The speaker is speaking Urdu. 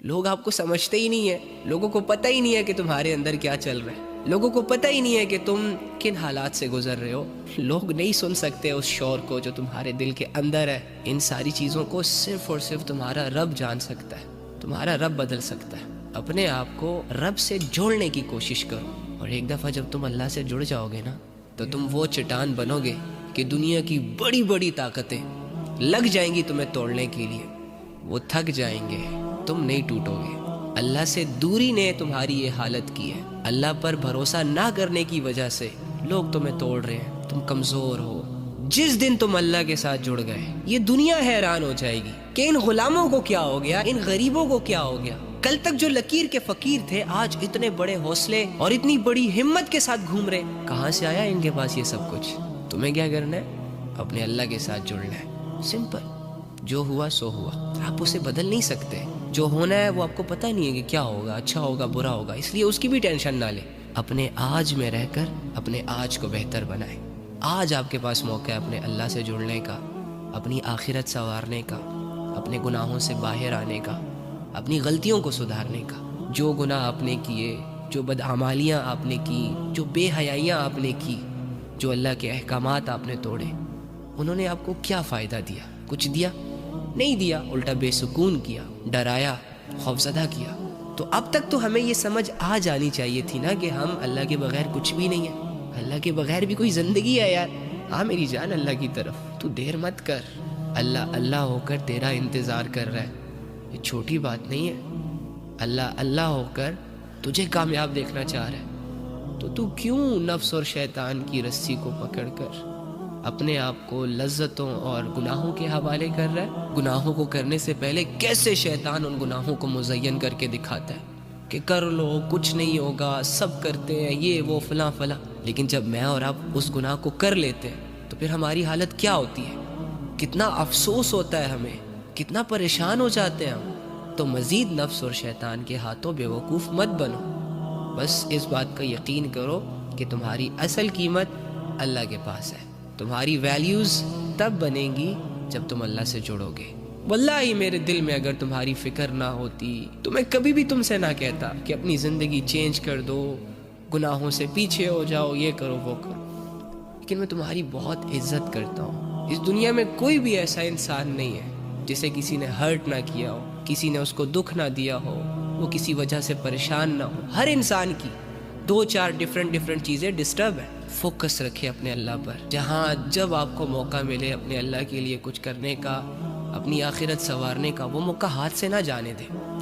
لوگ آپ کو سمجھتے ہی نہیں ہیں، لوگوں کو پتہ ہی نہیں ہے کہ تمہارے اندر کیا چل رہا ہے، لوگوں کو پتہ ہی نہیں ہے کہ تم کن حالات سے گزر رہے ہو۔ لوگ نہیں سن سکتے اس شور کو جو تمہارے دل کے اندر ہے۔ ان ساری چیزوں کو صرف اور صرف تمہارا رب جان سکتا ہے، تمہارا رب بدل سکتا ہے۔ اپنے آپ کو رب سے جوڑنے کی کوشش کرو، اور ایک دفعہ جب تم اللہ سے جڑ جاؤ گے نا تو تم وہ چٹان بنو گے کہ دنیا کی بڑی بڑی طاقتیں لگ جائیں گی تمہیں توڑنے کے لیے، وہ تھک جائیں گے، تم نہیں ٹوٹو گے۔ اللہ سے دوری نے تمہاری یہ حالت کی ہے۔ اللہ پر بھروسہ نہ کرنے کی وجہ سے لوگ تمہیں توڑ رہے ہیں، تم کمزور ہو۔ جس دن تم اللہ کے ساتھ جڑ گئے یہ دنیا حیران ہو جائے گی کہ ان غلاموں کو کیا ہو گیا، ان غریبوں کو کیا ہو گیا۔ کل تک جو لکیر کے فقیر تھے آج اتنے بڑے حوصلے اور اتنی بڑی ہمت کے ساتھ گھوم رہے، کہاں سے آیا ان کے پاس یہ سب کچھ؟ تمہیں کیا کرنا ہے؟ اپنے اللہ کے ساتھ جڑنا ہے، سمپل۔ جو ہوا سو ہوا، آپ اسے بدل نہیں سکتے۔ جو ہونا ہے وہ آپ کو پتہ نہیں ہے کہ کیا ہوگا، اچھا ہوگا برا ہوگا، اس لیے اس کی بھی ٹینشن نہ لے۔ اپنے آج میں رہ کر اپنے آج کو بہتر بنائیں۔ آج آپ کے پاس موقع ہے اپنے اللہ سے جڑنے کا، اپنی آخرت سنوارنے کا، اپنے گناہوں سے باہر آنے کا، اپنی غلطیوں کو سدھارنے کا۔ جو گناہ آپ نے کیے، جو بدعمالیاں آپ نے کی، جو بے حیائیاں آپ نے کی، جو اللہ کے احکامات آپ نے توڑے، انہوں نے آپ کو کیا فائدہ دیا؟ کچھ دیا؟ نہیں دیا، الٹا بے سکون کیا، ڈرایا، خوفزدہ کیا۔ تو اب تک تو ہمیں یہ سمجھ آ جانی چاہیے تھی نا کہ ہم اللہ کے بغیر کچھ بھی نہیں ہیں، اللہ کے بغیر بھی کوئی زندگی ہے یار۔ آ میری جان اللہ کی طرف، تو دیر مت کر۔ اللہ اللہ ہو کر تیرا انتظار کر رہا ہے، یہ چھوٹی بات نہیں ہے۔ اللہ اللہ ہو کر تجھے کامیاب دیکھنا چاہ رہا ہے، تو کیوں نفس اور شیطان کی رسی کو پکڑ کر اپنے آپ کو لذتوں اور گناہوں کے حوالے کر رہا ہے؟ گناہوں کو کرنے سے پہلے کیسے شیطان ان گناہوں کو مزین کر کے دکھاتا ہے کہ کر لو، کچھ نہیں ہوگا، سب کرتے ہیں یہ وہ فلاں فلاں۔ لیکن جب میں اور آپ اس گناہ کو کر لیتے ہیں تو پھر ہماری حالت کیا ہوتی ہے؟ کتنا افسوس ہوتا ہے ہمیں، کتنا پریشان ہو جاتے ہیں ہم۔ تو مزید نفس اور شیطان کے ہاتھوں بے وقوف مت بنو۔ بس اس بات کا یقین کرو کہ تمہاری اصل قیمت اللہ کے پاس ہے۔ تمہاری ویلیوز تب بنیں گی جب تم اللہ سے جڑو گے۔ واللہ میرے دل میں اگر تمہاری فکر نہ ہوتی تو میں کبھی بھی تم سے نہ کہتا کہ اپنی زندگی چینج کر دو، گناہوں سے پیچھے ہو جاؤ، یہ کرو وہ کرو۔ لیکن میں تمہاری بہت عزت کرتا ہوں۔ اس دنیا میں کوئی بھی ایسا انسان نہیں ہے جسے کسی نے ہرٹ نہ کیا ہو، کسی نے اس کو دکھ نہ دیا ہو، وہ کسی وجہ سے پریشان نہ ہو۔ ہر انسان کی دو چار ڈیفرنٹ چیزیں ڈسٹرب ہیں۔ فوکس رکھے اپنے اللہ پر، جہاں جب آپ کو موقع ملے اپنے اللہ کے لیے کچھ کرنے کا، اپنی آخرت سنوارنے کا، وہ موقع ہاتھ سے نہ جانے دیں۔